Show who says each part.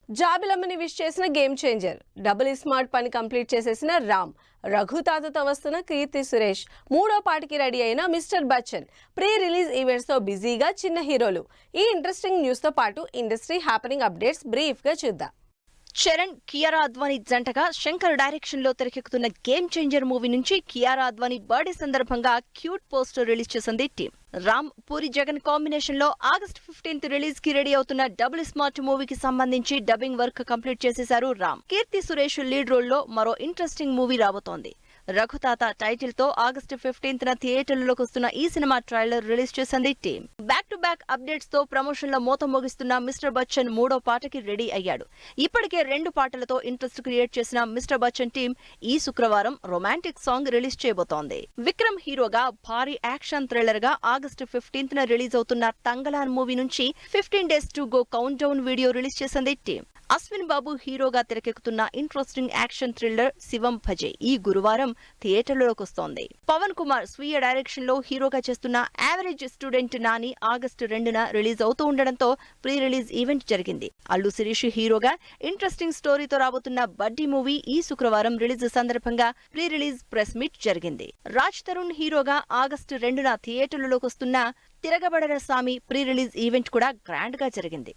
Speaker 1: జాబిలమ్మని wish చేసిన game changer, double smart పని complete చేసేసిన రామ్, రఘు తాతతో వస్తున్న కీర్తి సురేష్, మూడో పాటికి రెడీ అయిన mister Bachchan, pre release events తో బిజీగా చిన్న హీరోలు. ఈ ఇంట్రెస్టింగ్ న్యూస్ తో పాటు ఇండస్ట్రీ హ్యాపెనింగ్ అప్డేట్స్ బ్రీఫ్ గా చూద్దాం.
Speaker 2: చరణ్, కియారా అద్వానీ జంటగా శంకర్ డైరెక్షన్ లో తెరకెక్కుతున్న గేమ్ చేంజర్ మూవీ నుంచి కియారా అద్వానీ బర్త్డే సందర్భంగా క్యూట్ పోస్టర్ రిలీజ్ చేసింది టీం. రామ్, పూరి జగన్ కాంబినేషన్ లో ఆగస్ట్ 15 రిలీజ్ కి రెడీ అవుతున్న డబుల్ స్మార్ట్ మూవీకి సంబంధించి డబ్బింగ్ వర్క్ కంప్లీట్ చేసేశారు రామ్. కీర్తి సురేష్ లీడ్ రోల్ లో మరో ఇంట్రెస్టింగ్ మూవీ రాబోతోంది. రఘుతాత టైటిల్ తో ఆగస్టు 15న థియేటర్లలోకి వస్తున్న ఈ సినిమా ట్రైలర్ రిలీజ్ చేసింది team. Back to back updates తో ప్రమోషన్ లో మోత మోగిస్తున్న మిస్టర్ బచ్చన్ మూడో పాటకి రెడీ అయ్యాడు. ఇప్పటికే 2 పాటలతో ఇంట్రెస్ట్ క్రియేట్ చేసిన మిస్టర్ బచ్చన్ టీం ఈ శుక్రవారం రొమాంటిక్ సాంగ్ రిలీజ్ చేయబోతోంది. విక్రమ్ హీరోగా భారీ యాక్షన్ థ్రిల్లర్ గా ఆగస్టు 15న రిలీజ్ అవుతున్న తంగలాన్ మూవీ నుంచి 15 days to go count down video release చేసింది టీం. అశ్విన్ బాబు హీరోగా తెరకెక్కుతున్న ఇంట్రెస్టింగ్ యాక్షన్ థ్రిల్లర్ శివం భజే ఈ గురువారం థియేటర్లలోకి వస్తోంది. పవన్ కుమార్ స్వీయ డైరెక్షన్ లో హీరోగా చేస్తున్న యావరేజ్ స్టూడెంట్ నాని ఆగస్టు 2న రిలీజ్ అవుతూ ఉండడంతో ప్రీ రిలీజ్ ఈవెంట్ జరిగింది. అల్లు శిరీష్ హీరోగా ఇంట్రెస్టింగ్ స్టోరీతో రాబోతున్న బడ్డీ మూవీ ఈ శుక్రవారం రిలీజ్ సందర్భంగా ప్రీ రిలీజ్ ప్రెస్ మీట్ జరిగింది. రాజ్ తరుణ్ హీరోగా ఆగస్టు 2న థియేటర్లలోకి వస్తున్న తిరగబడర స్వామి ప్రీ రిలీజ్ ఈవెంట్ కూడా గ్రాండ్ గా జరిగింది.